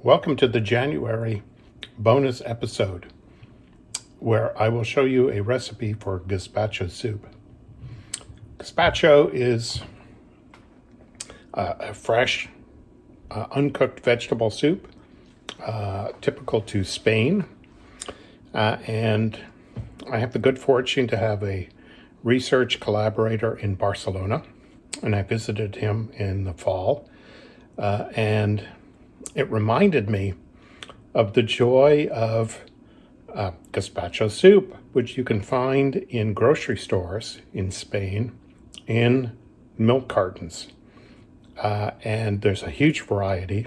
Welcome to the January bonus episode where I will show you a recipe for gazpacho soup. Gazpacho is a fresh, uncooked vegetable soup, typical to Spain. And I have the good fortune to have a research collaborator in Barcelona, and I visited him in the fall. And it reminded me of the joy of gazpacho soup, which you can find in grocery stores in Spain in milk cartons. And there's a huge variety.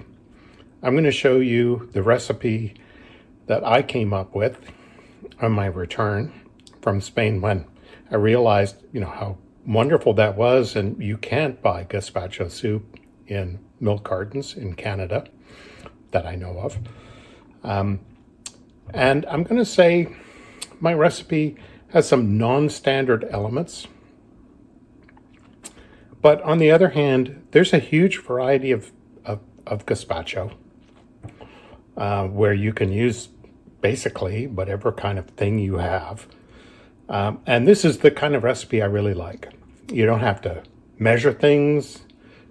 I'm going to show you the recipe that I came up with on my return from Spain when I realized, how wonderful that was. And you can't buy gazpacho soup in milk cartons in Canada that I know of. And I'm going to say my recipe has some non-standard elements. But on the other hand, there's a huge variety of gazpacho where you can use basically whatever kind of thing you have. And this is the kind of recipe I really like. You don't have to measure things.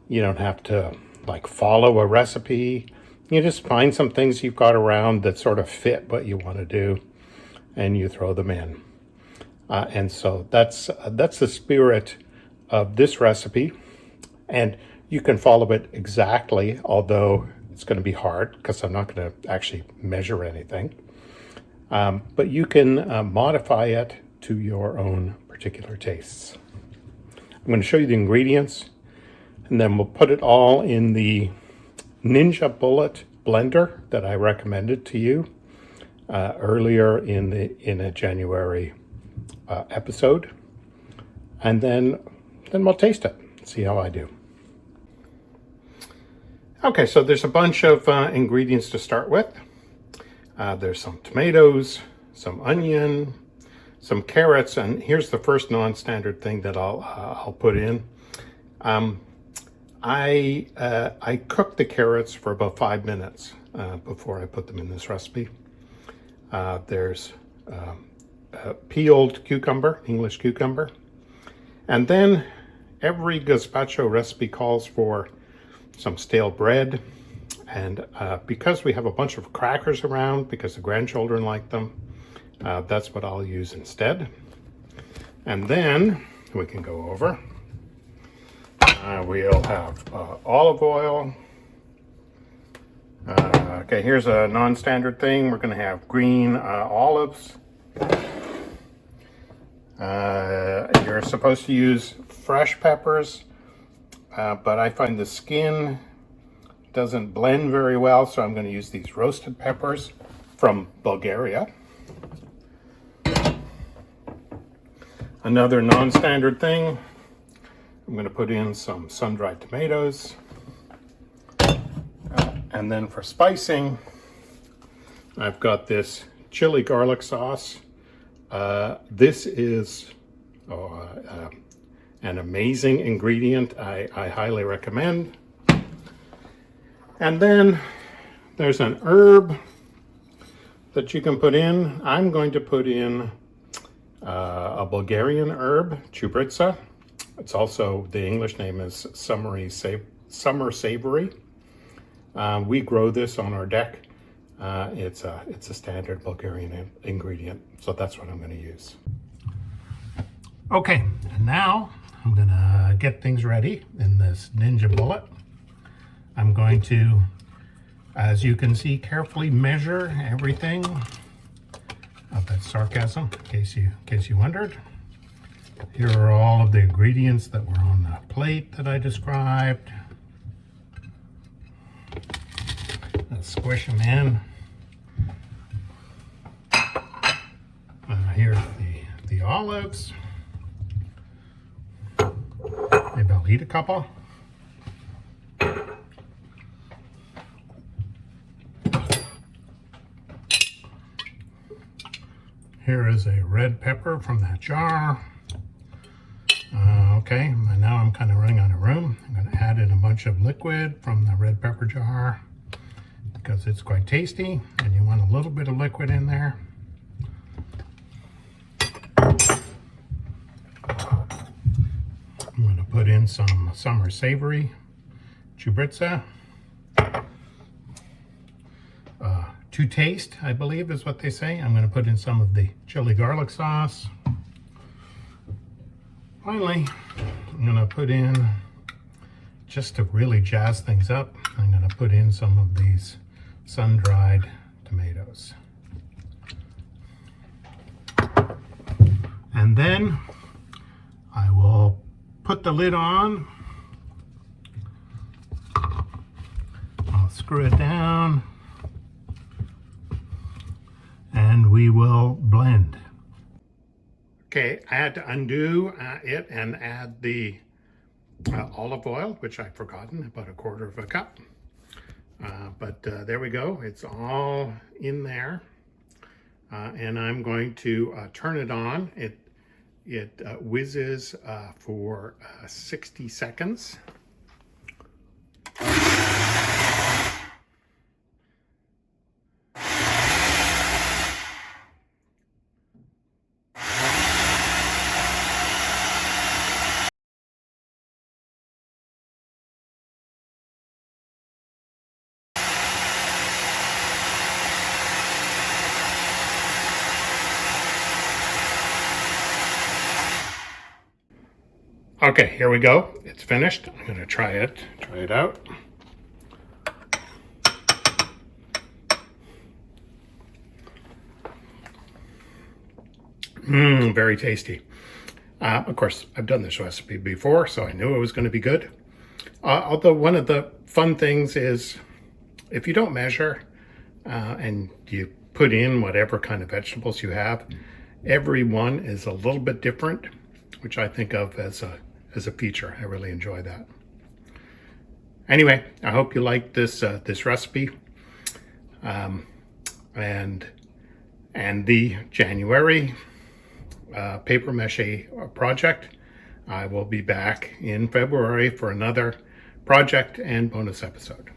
You don't have to follow a recipe. You just find some things you've got around that sort of fit what you want to do, and you throw them in. And so that's the spirit of this recipe. And you can follow it exactly, although it's going to be hard because I'm not going to actually measure anything. But you can modify it to your own particular tastes. I'm going to show you the ingredients, and then we'll put it all in the Ninja Bullet blender that I recommended to you earlier in a January episode, and then we'll taste it, see how I do. Okay, so there's a bunch of ingredients to start with. There's some tomatoes, some onion, some carrots, and here's the first non-standard thing that I'll put in. I cooked the carrots for about 5 minutes before I put them in this recipe. There's peeled cucumber, English cucumber. And then every gazpacho recipe calls for some stale bread. And because we have a bunch of crackers around, because the grandchildren like them, that's what I'll use instead. And then we can go over. We'll have olive oil. Okay, here's a non-standard thing. We're going to have green olives. You're supposed to use fresh peppers, but I find the skin doesn't blend very well, so I'm going to use these roasted peppers from Bulgaria. Another non-standard thing, I'm going to put in some sun-dried tomatoes. And then for spicing, I've got this chili garlic sauce. This is an amazing ingredient. I highly recommend. And then there's an herb that you can put in. I'm going to put in a Bulgarian herb, chubritsa. It's also, the English name is summer savory. We grow this on our deck. It's a standard Bulgarian ingredient, so that's what I'm going to use. Okay, and now I'm going to get things ready in this Ninja Bullet. I'm going to, as you can see, carefully measure everything. Oh, that's sarcasm, in case you wondered. Here are all of the ingredients that were on the plate that I described. Let's squish them in. Here's the olives. Maybe I'll eat a couple. Here is a red pepper from that jar. Okay, now I'm kind of running out of room. I'm going to add in a bunch of liquid from the red pepper jar. because it's quite tasty and you want a little bit of liquid in there. I'm going to put in some summer savory chibritza. To taste, I believe is what they say. I'm going to put in some of the chili garlic sauce. Finally, I'm going to put in, just to really jazz things up, I'm going to put in some of these sun-dried tomatoes. And then I will put the lid on. I'll screw it down. And we will blend. Okay, I had to undo it and add the olive oil, which I'd forgotten, about 1/4 cup. But there we go, it's all in there. And I'm going to turn it on. It whizzes for 60 seconds. Okay, here we go. It's finished. I'm going to try it out. Very tasty. Of course, I've done this recipe before, so I knew it was going to be good. Although one of the fun things is, if you don't measure and you put in whatever kind of vegetables you have, every one is a little bit different, which I think of as a feature. I really enjoy that. Anyway, I hope you like this this recipe, and the January paper mache project. I will be back in February for another project and bonus episode.